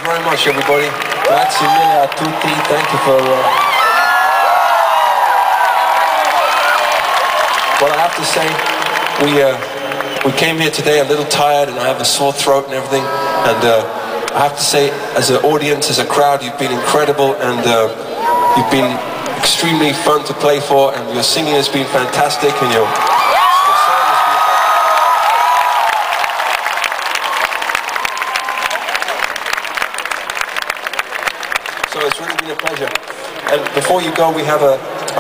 very much, everybody. Grazie mille a tutti. Thank you for... Well, I have to say, we came here today a little tired, and I have a sore throat and everything. And I have to say, as an audience, as a crowd, you've been incredible, and you've been extremely fun to play for, and your singing has been fantastic, and your song has been fantastic. So it's really been a pleasure. And before you go, we have a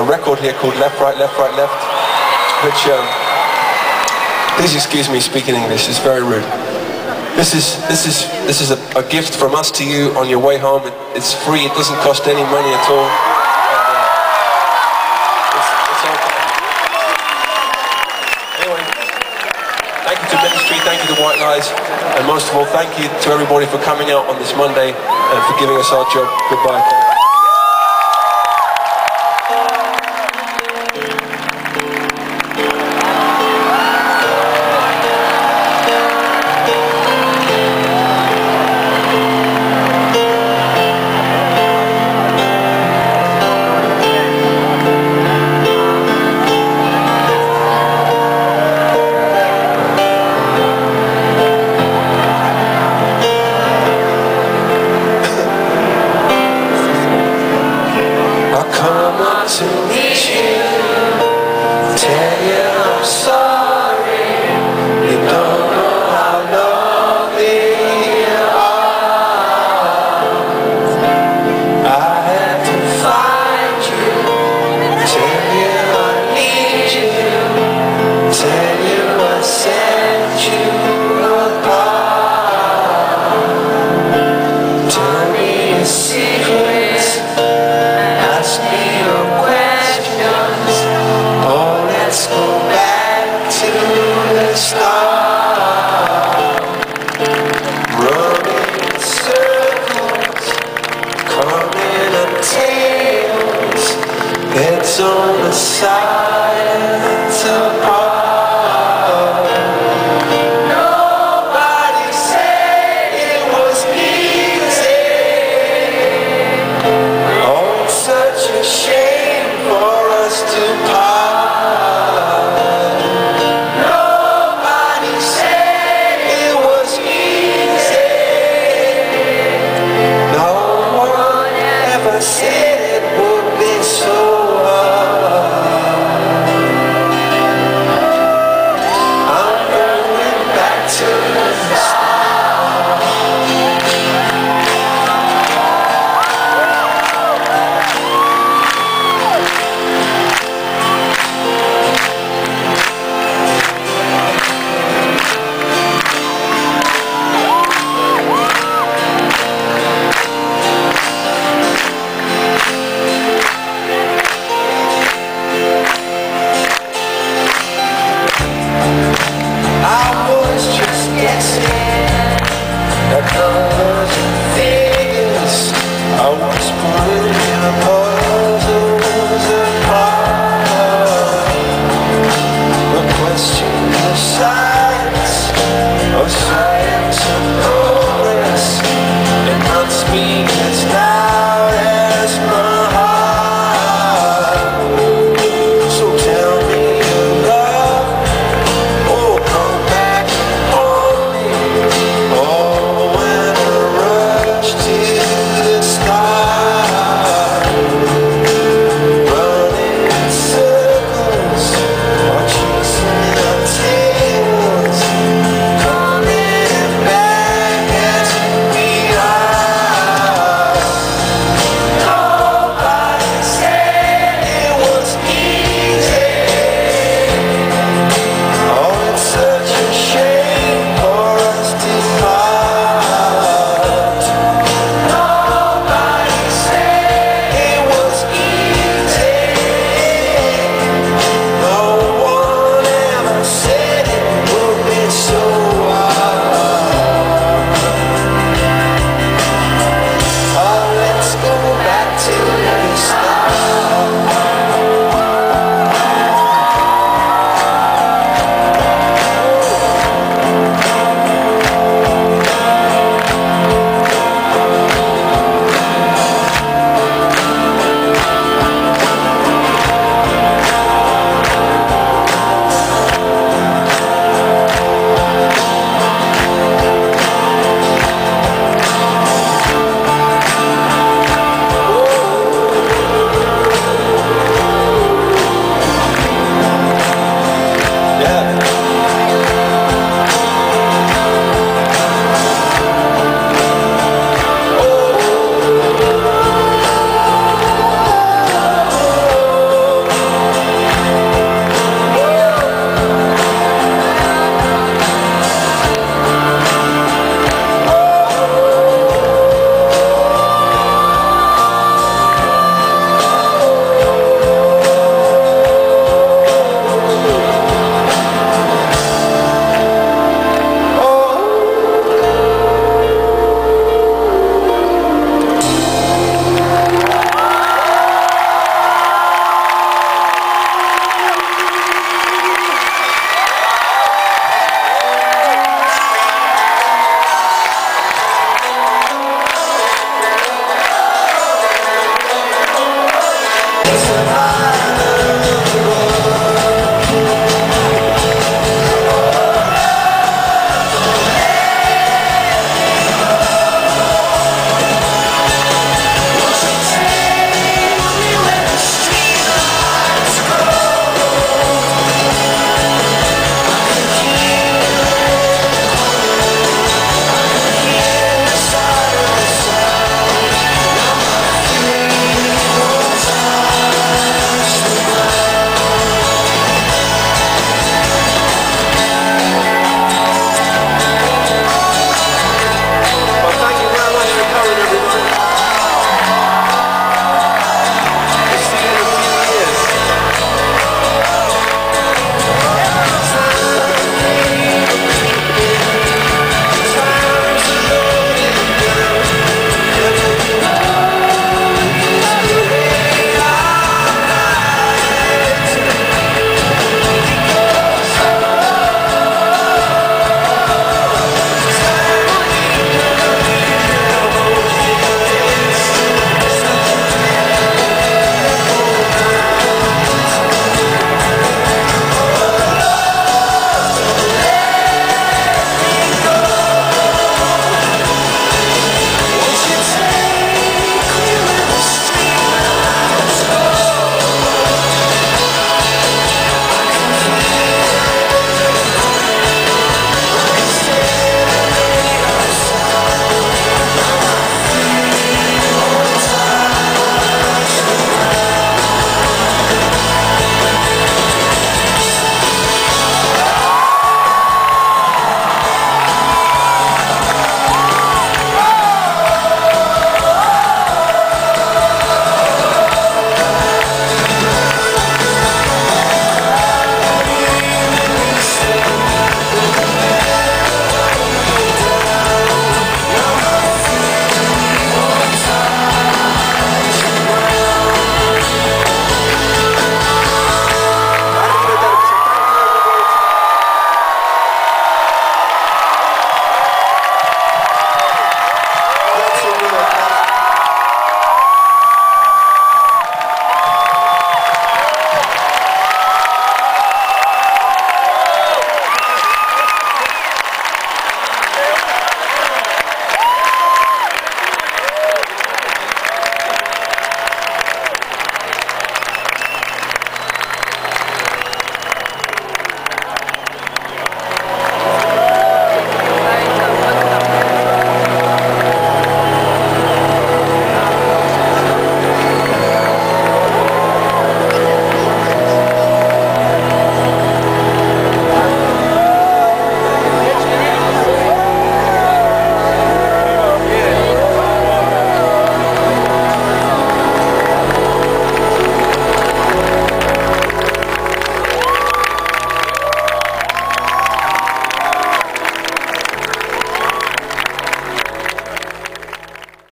record here called Left, Right, Left, Right, Left, which, please excuse me speaking English, it's very rude. This is a gift from us to you on your way home. It's free, it doesn't cost any money at all. Thank you to Ministry, thank you to White Lies, and most of all, thank you to everybody for coming out on this Monday and for giving us our job. Goodbye. Let's go.